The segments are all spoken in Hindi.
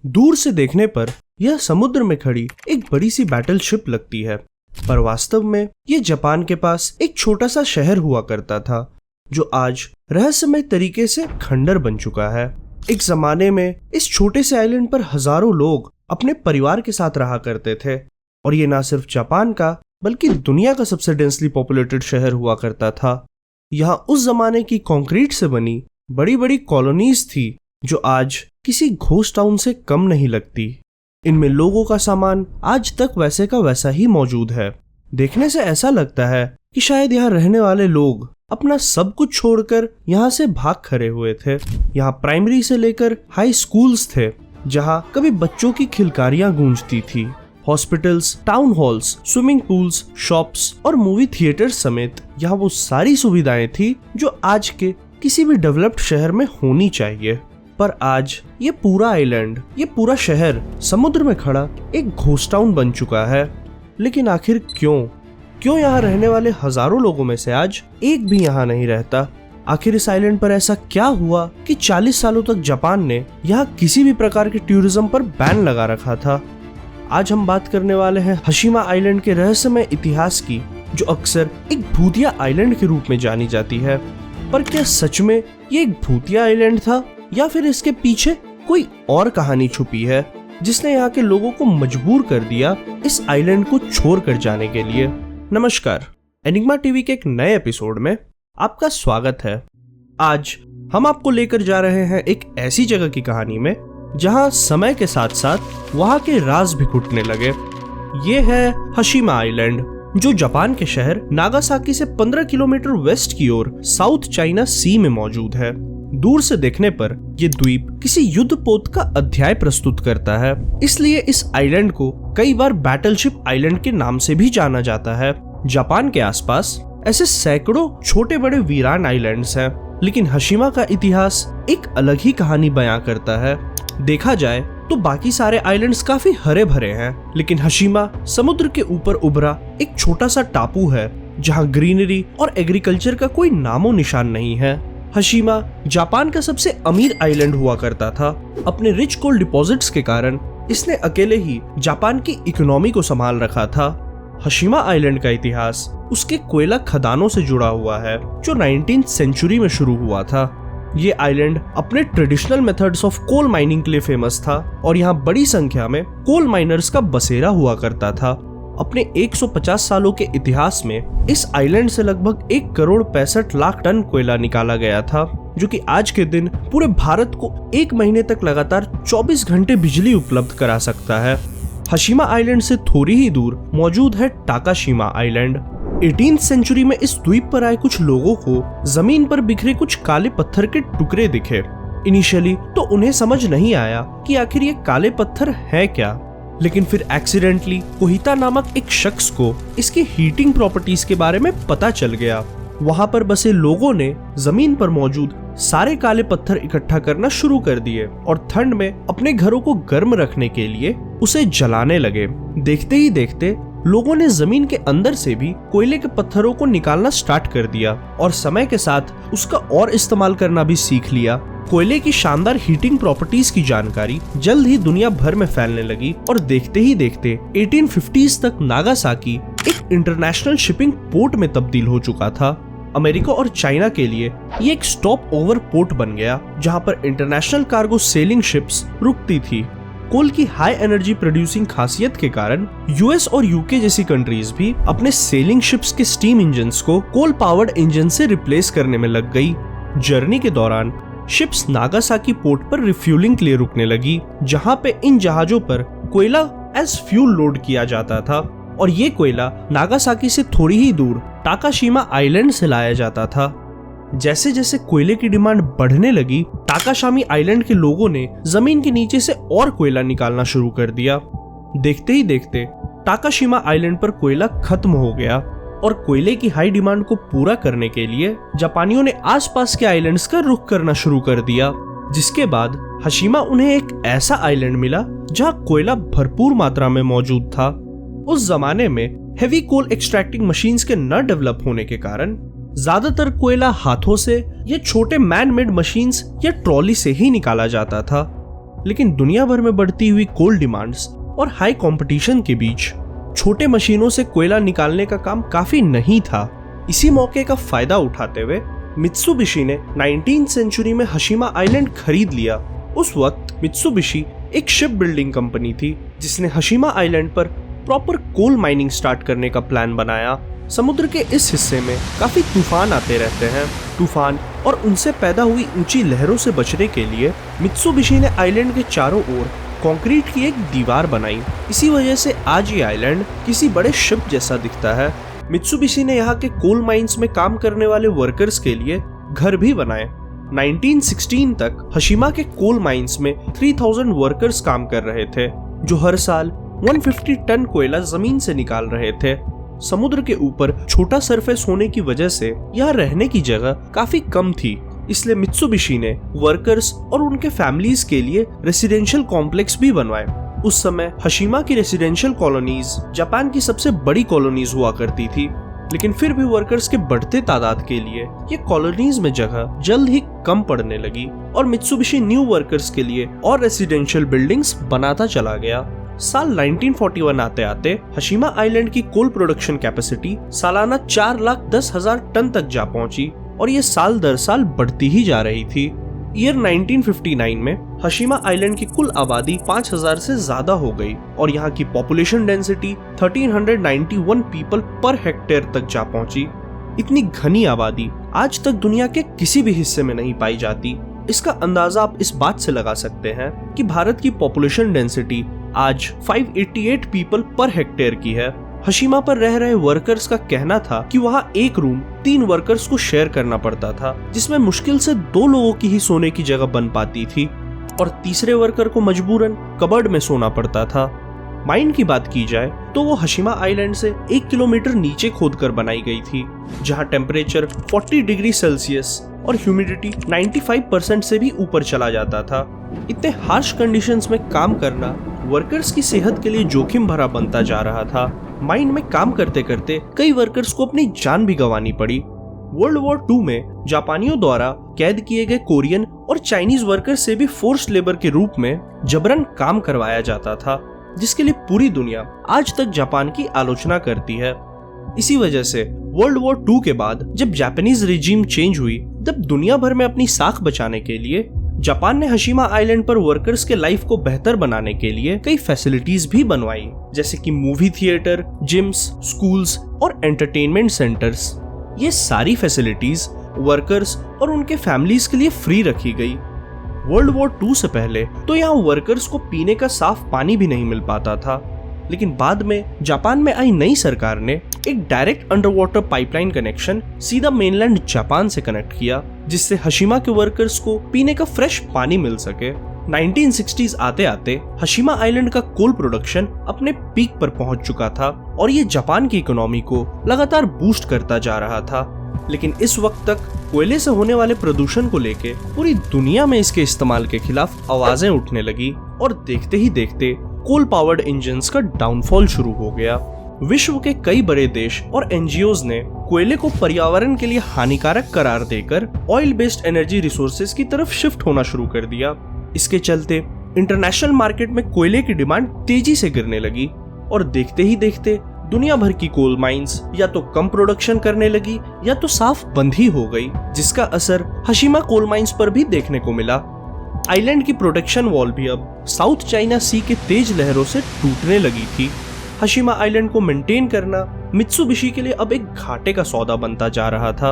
दूर से देखने पर यह समुद्र में खड़ी एक बड़ी सी बैटल शिप लगती है, पर वास्तव में यह जापान के पास एक छोटा सा शहर हुआ करता था जो आज रहस्यमय तरीके से खंडर बन चुका है। एक जमाने में इस छोटे से आइलैंड पर हजारों लोग अपने परिवार के साथ रहा करते थे और ये ना सिर्फ जापान का बल्कि दुनिया का सबसे डेंसली पॉपुलेटेड शहर हुआ करता था। यहाँ उस जमाने की कंक्रीट से बनी बड़ी बड़ी कॉलोनीज थी जो आज किसी घोस्ट टाउन से कम नहीं लगती। इनमें लोगों का सामान आज तक वैसे का वैसा ही मौजूद है। देखने से ऐसा लगता है कि शायद यहाँ रहने वाले लोग अपना सब कुछ छोड़कर यहाँ से भाग खड़े हुए थे। यहाँ प्राइमरी से लेकर हाई स्कूल्स थे जहाँ कभी बच्चों की खिलकारियां गूंजती थी। Hospitals, town halls, swimming pools, shops और मूवी थिएटर्स समेत यहाँ वो सारी सुविधाएं थी जो आज के किसी भी डेवलप्ड शहर में होनी चाहिए। पर आज ये पूरा आइलैंड, ये पूरा शहर समुद्र में खड़ा एक घोस्ट टाउन बन चुका है। लेकिन आखिर क्यों यहाँ रहने वाले हजारों लोगों में से आज एक भी यहाँ नहीं रहता? आखिर इस आइलैंड पर ऐसा क्या हुआ कि 40 सालों तक जापान ने यहाँ किसी भी प्रकार के टूरिज्म पर बैन लगा रखा था? आज हम बात करने वाले हैं हशीमा आइलैंड के रहस्यमय इतिहास की, जो अक्सर एक भूतिया आइलैंड के रूप में जानी जाती है। पर क्या सच में ये एक भूतिया आइलैंड था या फिर इसके पीछे कोई और कहानी छुपी है जिसने यहाँ के लोगों को मजबूर कर दिया इस आइलैंड को छोड़ कर जाने के लिए? नमस्कार, एनिग्मा टीवी के एक नए एपिसोड में आपका स्वागत है। आज हम आपको लेकर जा रहे हैं एक ऐसी जगह की कहानी में जहां समय के साथ साथ वहां के राज भी घुटने लगे। ये है हशीमा आइलैंड, जो जापान के शहर नागासाकी से 15 किलोमीटर वेस्ट की ओर साउथ चाइना सी में मौजूद है। दूर से देखने पर यह द्वीप किसी युद्ध पोत का अध्याय प्रस्तुत करता है, इसलिए इस आइलैंड को कई बार बैटलशिप आइलैंड के नाम से भी जाना जाता है। जापान के आसपास ऐसे सैकड़ों छोटे बड़े वीरान आइलैंड्स हैं, लेकिन हशीमा का इतिहास एक अलग ही कहानी बयां करता है। देखा जाए तो बाकी सारे आइलैंड्स काफी हरे भरे हैं, लेकिन हशीमा समुद्र के ऊपर उभरा एक छोटा सा टापू है जहां ग्रीनरी और एग्रीकल्चर का कोई नामो निशान नहीं है। हशीमा जापान का सबसे अमीर आइलैंड हुआ करता था। अपने रिच कोल डिपॉजिट्स के कारण इसने अकेले ही जापान की इकोनॉमी को संभाल रखा था। हशीमा आइलैंड का इतिहास उसके कोयला खदानों से जुड़ा हुआ है जो 19th सेंचुरी में शुरू हुआ था। ये आइलैंड अपने traditional methods of coal mining के लिए फेमस था और यहाँ बड़ी संख्या में कोल माइनर्स का बसेरा हुआ करता था। अपने 150 सालों के इतिहास में इस आइलैंड से लगभग 1,65,00,000 टन कोयला निकाला गया था, जो कि आज के दिन पूरे भारत को एक महीने तक लगातार 24 घंटे बिजली उपलब्ध करा सकता है। हशीमा आइलैंड से थोड़ी ही दूर मौजूद है टाकाशीमा आइलैंड। 18th सेंचुरी में इस द्वीप पर आए कुछ लोगों को जमीन पर बिखरे कुछ काले पत्थर के टुकड़े दिखे। इनिशियली तो उन्हें समझ नहीं आया कि आखिर ये काले पत्थर है क्या, लेकिन फिर एक्सीडेंटली कोहिता नामक एक शख्स को इसकी हीटिंग प्रॉपर्टीज के बारे में पता चल गया। वहां पर बसे लोगों ने जमीन पर मौजूद सारे काले पत्थर इकट्ठा करना शुरू कर दिए और ठंड में अपने घरों को गर्म रखने के लिए उसे जलाने लगे। देखते ही देखते लोगों ने जमीन के अंदर से भी कोयले के पत्थरों को निकालना स्टार्ट कर दिया और समय के साथ उसका और इस्तेमाल करना भी सीख लिया। कोयले की शानदार हीटिंग प्रॉपर्टीज की जानकारी जल्द ही दुनिया भर में फैलने लगी और देखते ही देखते 1850s तक नागासाकी एक इंटरनेशनल शिपिंग पोर्ट में तब्दील हो चुका था। अमेरिका और चाइना के लिए ये एक स्टॉप ओवर पोर्ट बन गया जहां पर इंटरनेशनल कार्गो सेलिंग शिप्स रुकती थी। कोल की हाई एनर्जी प्रोड्यूसिंग खासियत के कारण यूएस और यूके जैसी कंट्रीज भी अपने सेलिंग शिप्स के स्टीम इंजन्स को कोल पावर्ड इंजन से रिप्लेस करने में लग गई। जर्नी के दौरान शिप्स नागासाकी पोर्ट पर रिफ्यूलिंग के लिए रुकने लगी, जहां पे इन जहाजों पर कोयला एज फ्यूल लोड किया जाता था और ये कोयला नागासाकी से थोड़ी ही दूर टाकाशीमा आइलैंड से लाया जाता था। जैसे जैसे कोयले की डिमांड बढ़ने लगी, टाकाशामी आइलैंड के लोगों ने जमीन के नीचे से और कोयला निकालना शुरू कर दिया। देखते ही देखते टाकाशीमा आइलैंड पर कोयला खत्म हो गया और कोयले की हाई डिमांड को पूरा करने के लिए जापानियों ने आसपास के आइलैंड्स का रुख करना शुरू कर दिया, जिसके बाद हशीमा उन्हें एक ऐसा आइलैंड मिला जहां कोयला भरपूर मात्रा में मौजूद था। उस जमाने में हेवी कोल एक्सट्रैक्टिंग मशीन्स के न डेवलप होने के कारण ज्यादातर कोयला हाथों से या छोटे मैन मेड मशीन्स या ट्रॉली से ही निकाला जाता था। लेकिन दुनिया भर में बढ़ती हुई कोल डिमांड्स और हाई कंपटीशन के बीच छोटे मशीनों से कोयला निकालने का काम काफी नहीं था। इसी मौके का फायदा उठाते हुए मित्सुबिशी ने 19th सेंचुरी में हशीमा आइलैंड खरीद लिया। उस वक्त मित्सुबिशी एक शिप बिल्डिंग कंपनी थी जिसने हशीमा आइलैंड पर प्रॉपर कोल माइनिंग स्टार्ट करने का प्लान बनाया। समुद्र के इस हिस्से में काफी तूफान आते रहते हैं। तूफान और उनसे पैदा हुई ऊंची लहरों से बचने के लिए मित्सुबिशी ने आइलैंड के चारों ओर कंक्रीट की एक दीवार बनाई। इसी वजह से आज ये आइलैंड किसी बड़े शिप जैसा दिखता है। मित्सुबिशी ने यहाँ के कोल माइंस में काम करने वाले वर्कर्स के लिए घर भी बनाए। 1916 तक हशीमा के कोल माइंस में 3000 वर्कर्स काम कर रहे थे, जो हर साल 150 टन कोयला जमीन से निकाल रहे थे। समुद्र के ऊपर छोटा सरफेस होने की वजह से यहाँ रहने की जगह काफी कम थी, इसलिए मित्सुबिशी ने वर्कर्स और उनके फैमिलीज के लिए रेसिडेंशियल कॉम्प्लेक्स भी बनवाए। उस समय हशीमा की रेसिडेंशियल कॉलोनीज जापान की सबसे बड़ी कॉलोनीज हुआ करती थी, लेकिन फिर भी वर्कर्स के बढ़ते तादाद के लिए ये कॉलोनीज में जगह जल्द ही कम पड़ने लगी और मित्सुबिशी न्यू वर्कर्स के लिए और रेसिडेंशियल बिल्डिंग्स बनाता चला गया। साल 1941 आते आते हशीमा आइलैंड की कोल प्रोडक्शन कैपेसिटी सालाना 4,10,000 टन तक जा पहुंची और ये साल दर साल बढ़ती ही जा रही थी। ईयर 1959 में हशीमा आइलैंड की कुल आबादी 5,000 से ज्यादा हो गई और यहाँ की population density 1391 people per hectare तक जा पहुंची। इतनी घनी आबादी आज तक दुनिया के किसी भी हिस्से में नहीं पाई जाती। इसका अंदाजा आप इस बात से लगा सकते हैं कि भारत की पॉपुलेशन डेंसिटी आज 588 पीपल पर हेक्टेयर की है। हशीमा पर रह रहे वर्कर्स का कहना था कि वहाँ एक रूम 3 वर्कर्स को शेयर करना पड़ता था, जिसमें मुश्किल से 2 लोगों की ही सोने की जगह बन पाती थी और तीसरे वर्कर को मजबूरन कबर्ड में सोना पड़ता था। माइन की बात की जाए तो वो हशीमा आइलैंड से 1 किलोमीटर नीचे खोदकर बनाई गई थी, जहाँ टेम्परेचर 40 डिग्री सेल्सियस और ह्यूमिडिटी 95% से भी ऊपर चला जाता था। इतने हार्श कंडीशंस में काम करना वर्कर्स की सेहत के लिए जोखिम भरा बनता जा रहा था। माइन में काम करते करते कई वर्कर्स को अपनी जान भी गंवानी पड़ी। वर्ल्ड वॉर 2 में जापानियों द्वारा कैद किए गए कोरियन और चाइनीज वर्कर्स से भी फोर्स्ड लेबर के रूप में जबरन काम करवाया जाता था, जिसके लिए पूरी दुनिया आज तक जापान की आलोचना करती है। इसी वजह से वर्ल्ड वॉर 2 के बाद जब जापानीज रिजीम चेंज हुई, तब दुनिया भर में अपनी साख बचाने के लिए जापान ने हशीमा आइलैंड पर वर्कर्स के लाइफ को बेहतर बनाने के लिए कई फैसिलिटीज भी बनवाई, जैसे कि मूवी थिएटर, जिम्स, स्कूल्स और एंटरटेनमेंट सेंटर्स। ये सारी फैसिलिटीज वर्कर्स और उनके फैमिलीज के लिए फ्री रखी गई। वर्ल्ड वॉर 2 से पहले तो यहाँ वर्कर्स को पीने का साफ पानी भी नहीं मिल पाता था, लेकिन बाद में जापान में आई नई सरकार ने एक direct under water pipeline connection सीधा मेनलैंड जापान से कनेक्ट किया, जिससे हशीमा के वर्कर्स को पीने का फ्रेश पानी मिल सके। 1960s आते आते हशीमा आइलैंड का कोल प्रोडक्शन अपने पीक पर पहुंच चुका था और ये जापान की इकोनॉमी को लगातार बूस्ट करता जा रहा था। लेकिन इस वक्त तक कोयले से होने वाले प्रदूषण को लेके पूरी दुनिया में इसके इस्तेमाल के खिलाफ आवाजें उठने लगी और देखते ही देखते कोल पावर्ड इंजन्स का डाउनफॉल शुरू हो गया। विश्व के कई बड़े देश और एनजीओज ने कोयले को पर्यावरण के लिए हानिकारक करार देकर ऑयल बेस्ड एनर्जी रिसोर्सेज की तरफ शिफ्ट होना शुरू कर दिया। इसके चलते इंटरनेशनल मार्केट में कोयले की डिमांड तेजी से गिरने लगी और देखते ही देखते दुनिया भर की कोल माइंस या तो कम प्रोडक्शन करने लगी या तो साफ बंद ही हो गई, जिसका असर हशीमा कोल माइंस पर भी देखने को मिला। आइलैंड की प्रोटेक्शन वॉल भी अब साउथ चाइना सी के तेज लहरों से टूटने लगी थी। हशीमा आइलैंड को मेंटेन करना मित्सुबिशी के लिए अब एक घाटे का सौदा बनता जा रहा था।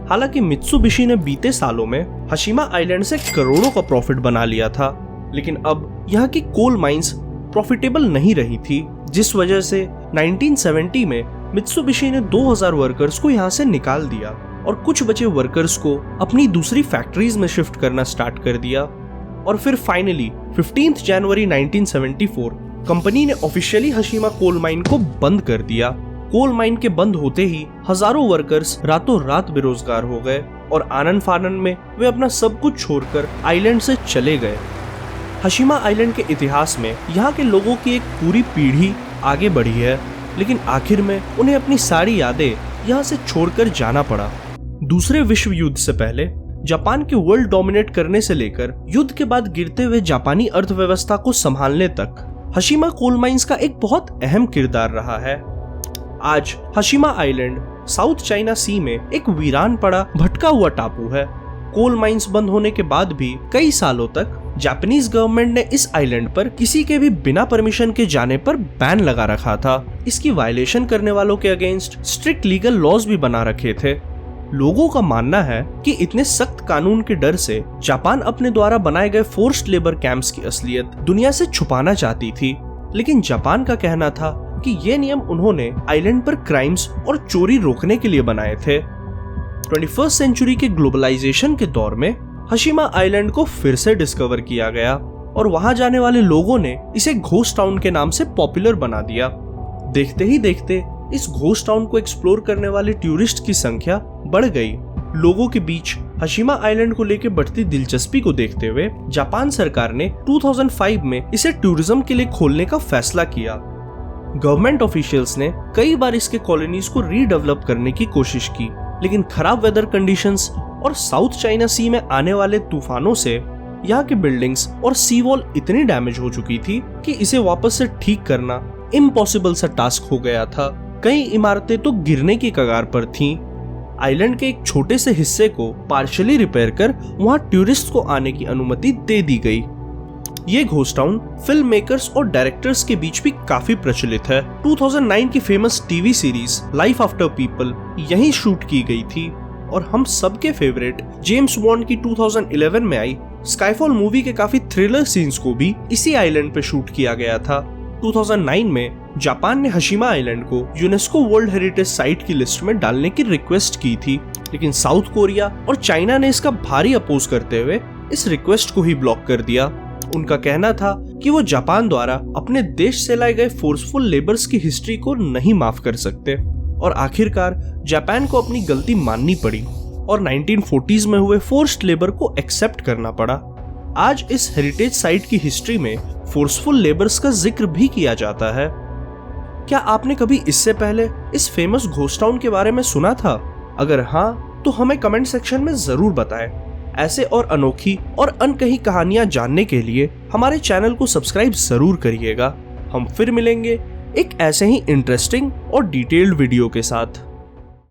हालांकि मित्सुबिशी ने बीते सालों में हशीमा आइलैंड से करोड़ों का प्रॉफिट बना लिया था, लेकिन अब यहाँ की कोल माइंस प्रॉफिटेबल नहीं रही थी, जिस वजह से 1970 में मित्सुबिशी ने 2000 वर्कर्स को यहाँ से निकाल दिया और कुछ बचे वर्कर्स को अपनी दूसरी फैक्ट्रीज में शिफ्ट करना स्टार्ट कर दिया। और फिर फाइनली 15 जनवरी 1974 कंपनी ने ऑफिशियली हशीमा कोल माइन को बंद कर दिया। कोल माइन के बंद होते ही हजारों वर्कर्स रातों रात बेरोजगार हो गए और आनन फानन में वे अपना सब कुछ छोड़कर आइलैंड से चले गए। हशीमा आइलैंड के इतिहास में यहाँ के लोगों की एक पूरी पीढ़ी आगे बढ़ी है, लेकिन आखिर में उन्हें अपनी सारी यादें यहाँ से छोड़कर जाना पड़ा। दूसरे विश्व युद्ध से पहले जापान के वर्ल्ड डोमिनेट करने से लेकर युद्ध के बाद गिरते हुए जापानी अर्थव्यवस्था को संभालने तक हशीमा कोल माइंस का एक बहुत अहम किरदार रहा है। आज हशीमा आइलैंड साउथ चाइना सी में एक वीरान पड़ा भटका हुआ टापू है। कोल माइंस बंद होने के बाद भी कई सालों तक जापानीज गवर्नमेंट ने इस आइलैंड पर किसी के भी बिना परमिशन के जाने पर बैन लगा रखा था। इसकी वायलेशन करने वालों के अगेंस्ट स्ट्रिक्ट लीगल लॉज भी बना रखे थे। लोगों का मानना है कि इतने सख्त कानून के डर से जापान अपने द्वारा बनाए गए फोर्स्ड लेबर कैंप्स की असलियत दुनिया से छुपाना चाहती थी, लेकिन जापान का कहना था कि ये नियम उन्होंने आइलैंड पर क्राइम्स और चोरी रोकने के लिए बनाए थे। 21st सेंचुरी के ग्लोबलाइजेशन के दौर में हशीमा आइलैंड को फिर से डिस्कवर किया गया और वहां जाने वाले लोगों ने इसे घोस्ट टाउन के नाम से पॉपुलर बना दिया। देखते ही देखते इस घोस्ट टाउन को एक्सप्लोर करने वाले टूरिस्ट की संख्या बढ़ गई। लोगों के बीच हशीमा आइलैंड को लेकर बढ़ती दिलचस्पी को देखते हुए जापान सरकार ने 2005 में इसे टूरिज्म के लिए खोलने का फैसला किया। गवर्नमेंट ऑफिशियल्स ने कई बार इसके कॉलोनीज को रीडेवलप करने की कोशिश की, लेकिन खराब वेदर कंडीशंस और साउथ चाइना सी में आने वाले तूफानों से यहाँ की बिल्डिंग्स और सी वॉल इतनी डैमेज हो चुकी थी कि इसे वापस से ठीक करना इम्पॉसिबल सा टास्क हो गया था। कई इमारतें तो गिरने की कगार पर थीं। आइलैंड के एक छोटे से हिस्से को पार्शियली रिपेयर कर वहां टूरिस्ट को आने की अनुमति दे दी गई। ये घोस्ट टाउन फिल्म मेकर्स और डायरेक्टर्स के बीच भी काफी प्रचलित है। 2009 की famous TV series life after people यहीं शूट की गई थी और हम सबके फेवरेट जेम्स बॉन्ड की 2011 में आई स्काईफॉल मूवी के काफी थ्रिलर सीन्स को भी इसी आइलैंड पे शूट किया गया था। 2009 में जापान ने हशीमा आइलैंड को यूनेस्को वर्ल्ड हेरिटेज साइट की लिस्ट में डालने की रिक्वेस्ट की थी, लेकिन साउथ कोरिया और चाइना ने इसका भारी अपोज करते हुए इस रिक्वेस्ट को ही ब्लॉक कर दिया। उनका कहना था कि वो जापान द्वारा अपने देश से लाए गए फोर्सफुल लेबर्स की हिस्ट्री को नहीं माफ कर सकते और आखिरकार जापान को अपनी गलती माननी पड़ी और 1940s में हुए फोर्स्ड लेबर को एक्सेप्ट करना पड़ा। आज इस हेरिटेज साइट की हिस्ट्री में फोर्सफुल लेबर्स का जिक्र भी किया जाता है। क्या आपने कभी इससे पहले इस फेमस घोस्ट टाउन के बारे में सुना था? अगर हाँ, तो हमें कमेंट सेक्शन में जरूर बताएं। ऐसे और अनोखी और अनकही कहानियां जानने के लिए हमारे चैनल को सब्सक्राइब जरूर करिएगा। हम फिर मिलेंगे एक ऐसे ही इंटरेस्टिंग और डिटेल्ड वीडियो के साथ।